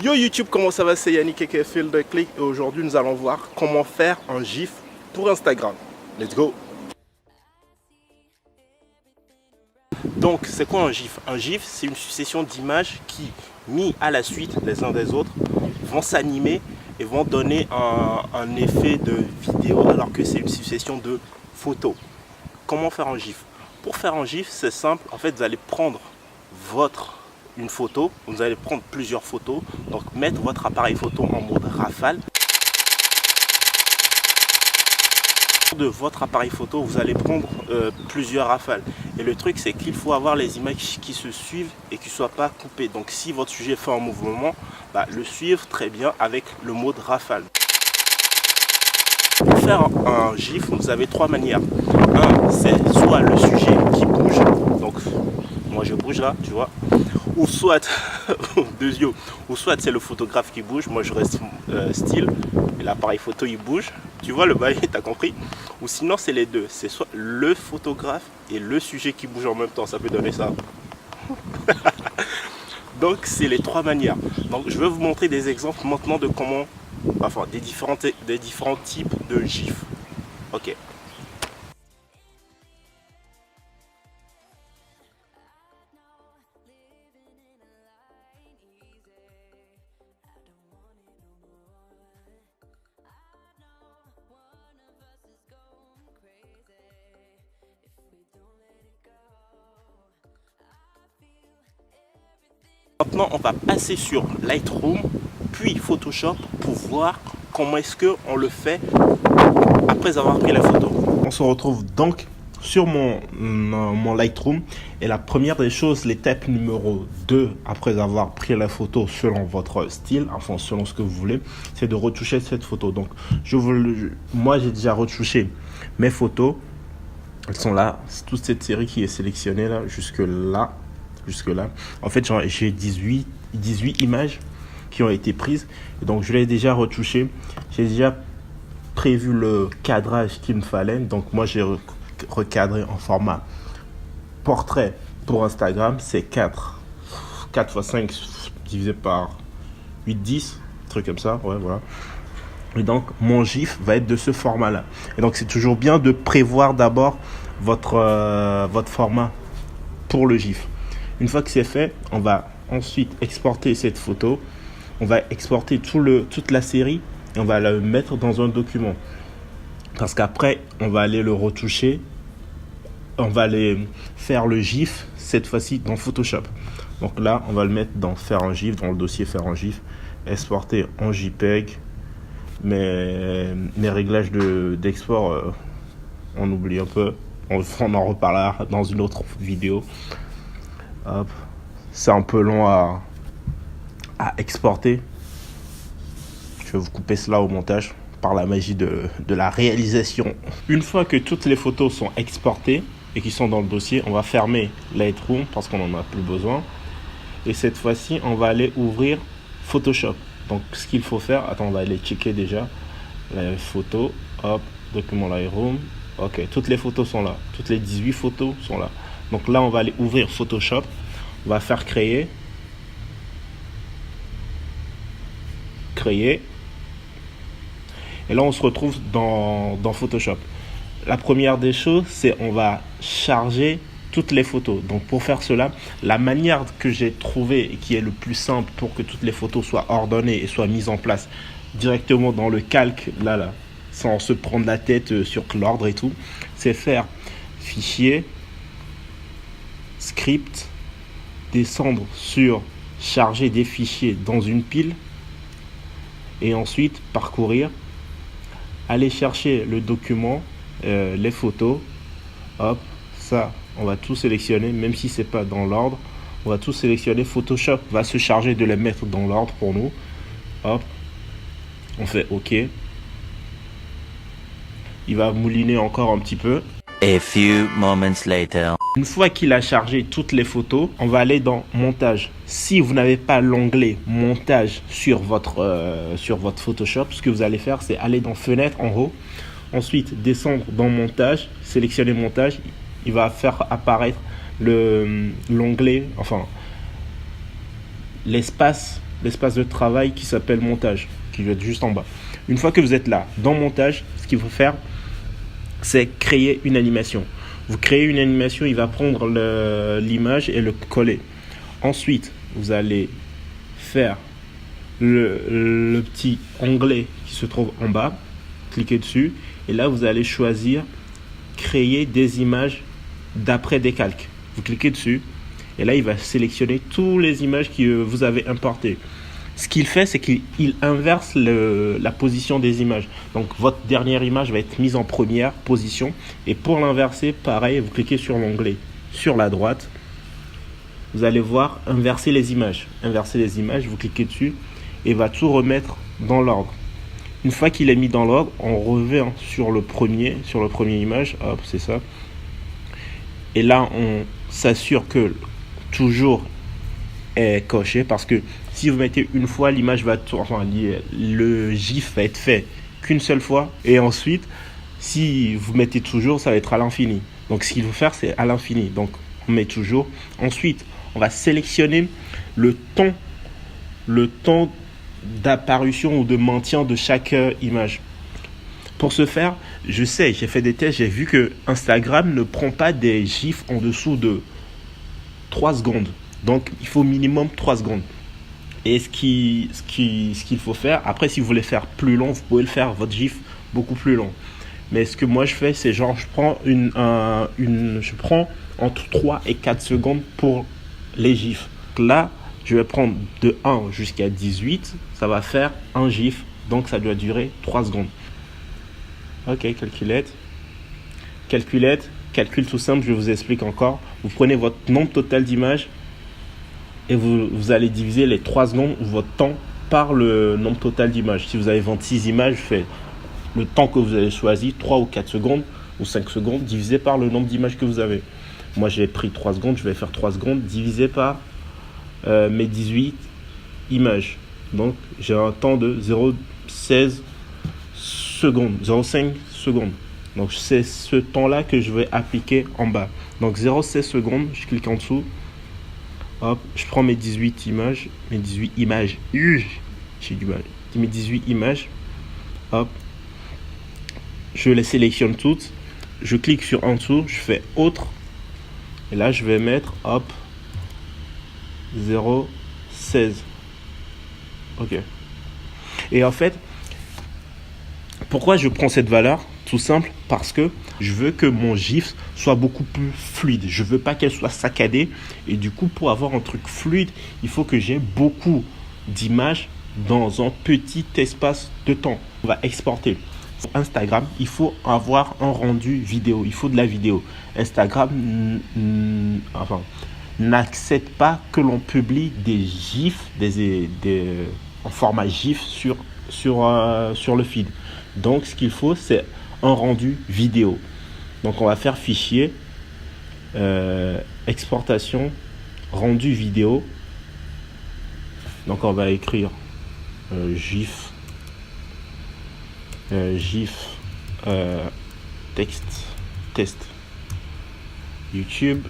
Yo YouTube, comment ça va? C'est Yannick aka Feel the Click et aujourd'hui nous allons voir comment faire un GIF pour Instagram. Let's go! Donc c'est quoi un GIF? Un GIF c'est une succession d'images qui, mis à la suite les uns des autres, vont s'animer et vont donner un effet de vidéo alors que c'est une succession de photos. Comment faire un GIF? Pour faire un GIF c'est simple, en fait vous allez prendre une photo, vous allez prendre plusieurs photos, donc mettre votre appareil photo en mode rafale. De votre appareil photo, vous allez prendre plusieurs rafales. Et le truc, c'est qu'il faut avoir les images qui se suivent et qui ne soient pas coupées. Donc si votre sujet fait un mouvement, le suivre très bien avec le mode rafale. Pour faire un GIF, vous avez trois manières. Un, c'est soit le sujet qui bouge, donc moi je bouge là, tu vois. Ou soit, ou soit c'est le photographe qui bouge, moi je reste style, et l'appareil photo il bouge, tu vois le bail, t'as compris? Ou sinon c'est les deux, c'est soit le photographe et le sujet qui bouge en même temps, ça peut donner ça. Donc c'est les trois manières. Donc je vais vous montrer des exemples maintenant de comment, enfin des différents types de GIF. Ok. Maintenant, on va passer sur Lightroom, puis Photoshop pour voir comment est-ce qu'on le fait après avoir pris la photo. On se retrouve donc sur mon Lightroom et la première des choses, l'étape numéro 2 après avoir pris la photo selon votre style, enfin selon ce que vous voulez, c'est de retoucher cette photo. Donc moi j'ai déjà retouché mes photos, elles sont là, c'est toute cette série qui est sélectionnée là jusque là. En fait, j'ai 18 images qui ont été prises. Et donc, je l'ai déjà retouché. J'ai déjà prévu le cadrage qu'il me fallait. Donc, moi, j'ai recadré en format portrait pour Instagram. C'est 4 x 5 divisé par 8, 10. Un truc comme ça. Ouais, voilà. Et donc, mon GIF va être de ce format-là. Et donc, c'est toujours bien de prévoir d'abord votre format pour le GIF. Une fois que c'est fait, on va ensuite exporter cette photo. On va exporter toute la série et on va la mettre dans un document. Parce qu'après, on va aller le retoucher. On va aller faire le GIF, cette fois-ci dans Photoshop. Donc là, on va le mettre dans Faire un GIF, dans le dossier Faire un GIF. Exporter en JPEG. Mes réglages d'export, on oublie un peu. On en reparlera dans une autre vidéo. Hop. C'est un peu long à exporter. Je vais vous couper cela au montage par la magie de la réalisation. Une fois que toutes les photos sont exportées et qui sont dans le dossier, on va fermer Lightroom parce qu'on n'en a plus besoin. Et cette fois-ci, on va aller ouvrir Photoshop. Donc ce qu'il faut faire, attends, on va aller checker déjà les photos. Hop, document Lightroom. Ok, toutes les photos sont là. Toutes les 18 photos sont là. Donc là, on va aller ouvrir Photoshop. On va faire créer. Et là, on se retrouve dans Photoshop. La première des choses, c'est on va charger toutes les photos. Donc pour faire cela, la manière que j'ai trouvée et qui est le plus simple pour que toutes les photos soient ordonnées et soient mises en place directement dans le calque, là, sans se prendre la tête sur l'ordre et tout, c'est faire fichier, script, descendre sur charger des fichiers dans une pile et ensuite parcourir, aller chercher le document, les photos, hop, ça on va tout sélectionner, même si c'est pas dans l'ordre, on va tout sélectionner. Photoshop va se charger de les mettre dans l'ordre pour nous. Hop, on fait OK, il va mouliner encore un petit peu. A few moments later. Une fois qu'il a chargé toutes les photos, on va aller dans montage. Si vous n'avez pas l'onglet montage sur votre Photoshop, ce que vous allez faire, c'est aller dans fenêtre en haut. Ensuite, descendre dans montage, sélectionner montage. Il va faire apparaître l'onglet, enfin l'espace l'espace de travail qui s'appelle montage, qui va être juste en bas. Une fois que vous êtes là, dans montage, ce qu'il faut faire, c'est créer une animation. Vous créez une animation, il va prendre l'image et le coller. Ensuite, vous allez faire le petit onglet qui se trouve en bas, cliquez dessus, et là vous allez choisir créer des images d'après décalque. Vous cliquez dessus, et là il va sélectionner toutes les images que vous avez importées. Ce qu'il fait, c'est qu'il inverse la position des images. Donc votre dernière image va être mise en première position, et pour l'inverser, pareil, vous cliquez sur l'onglet sur la droite, vous allez voir inverser les images. Inverser les images, vous cliquez dessus et va tout remettre dans l'ordre. Une fois qu'il est mis dans l'ordre, on revient sur le premier image. Hop, c'est ça. Et là, on s'assure que toujours est coché, parce que si vous mettez une fois, l'image va le GIF va être fait qu'une seule fois, et ensuite, si vous mettez toujours, ça va être à l'infini. Donc, ce qu'il faut faire, c'est à l'infini. Donc, on met toujours. Ensuite, on va sélectionner le temps d'apparition ou de maintien de chaque image. Pour ce faire, je sais, j'ai fait des tests, j'ai vu que Instagram ne prend pas des gifs en dessous de 3 secondes. Donc, il faut minimum 3 secondes. Et ce qu'il faut faire, après, si vous voulez faire plus long, vous pouvez le faire, votre gif, beaucoup plus long. Mais ce que moi je fais, c'est genre, je prends entre 3 et 4 secondes pour les gifs. Là, je vais prendre de 1 jusqu'à 18, ça va faire un gif, donc ça doit durer 3 secondes. Ok, calcul tout simple, je vous explique encore. Vous prenez votre nombre total d'images et vous allez diviser les 3 secondes ou votre temps par le nombre total d'images. Si vous avez 26 images, faites le temps que vous avez choisi, 3 ou 4 secondes ou 5 secondes, divisé par le nombre d'images que vous avez. Moi, j'ai pris 3 secondes, je vais faire 3 secondes divisé par mes 18 images. Donc, j'ai un temps de 0,16 secondes, 0,5 secondes. Donc, c'est ce temps-là que je vais appliquer en bas. Donc, 0,16 secondes, je clique en dessous. Hop, je prends mes 18 images. J'ai du mal. Mes 18 images. Hop. Je les sélectionne toutes. Je clique sur en dessous. Je fais autre. Et là, je vais mettre, hop, 0,16. Ok. Et en fait, pourquoi je prends cette valeur? Tout simple, parce que je veux que mon GIF soit beaucoup plus fluide. Je veux pas qu'elle soit saccadée. Et du coup, pour avoir un truc fluide, il faut que j'ai beaucoup d'images dans un petit espace de temps. On va exporter. Sur Instagram, il faut avoir un rendu vidéo. Il faut de la vidéo. Instagram n'accepte pas que l'on publie des GIFs en format GIF sur le feed. Donc, ce qu'il faut, c'est un rendu vidéo. Donc, on va faire fichier, exportation, rendu vidéo. Donc, on va écrire GIF, test, YouTube.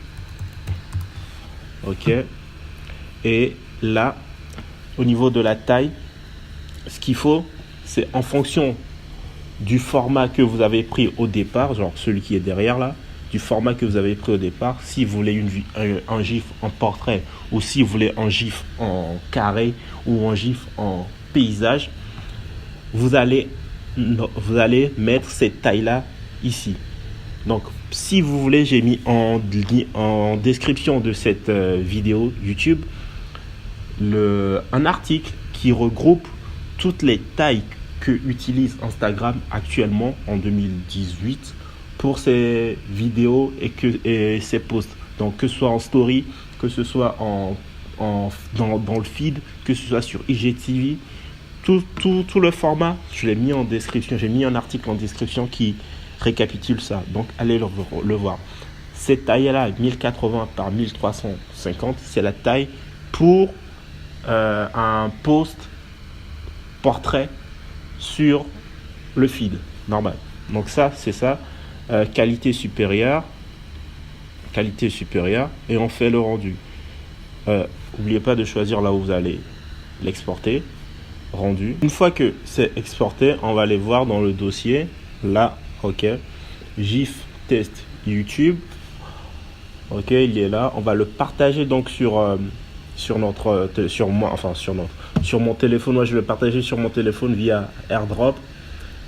Ok. Et là, au niveau de la taille, ce qu'il faut, c'est en fonction du format que vous avez pris au départ, genre celui qui est derrière là, du format que vous avez pris au départ. Si vous voulez un GIF en portrait, ou si vous voulez un GIF en carré, ou un GIF en paysage, vous allez mettre cette taille là ici. Donc si vous voulez, j'ai mis en description de cette vidéo YouTube un article qui regroupe toutes les tailles que utilise Instagram actuellement en 2018 pour ses vidéos et ses posts. Donc que ce soit en story, que ce soit dans le feed, que ce soit sur IGTV, tout le format, je l'ai mis en description. J'ai mis un article en description qui récapitule ça. Donc allez le voir. Cette taille-là, 1080 par 1350, c'est la taille pour un post portrait sur le feed normal. Donc ça, c'est ça. Qualité supérieure, et on fait le rendu. N'oubliez pas de choisir là où vous allez l'exporter. Rendu. Une fois que c'est exporté, on va aller voir dans le dossier. Là, ok. GIF test YouTube. Ok, il est là. On va le partager donc sur mon téléphone. Moi, je vais le partager sur mon téléphone via AirDrop.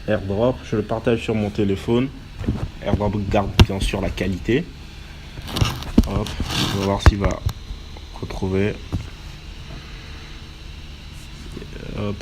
Je le partage sur mon téléphone. AirDrop garde bien sûr la qualité. Hop, on va voir s'il va retrouver. Hop.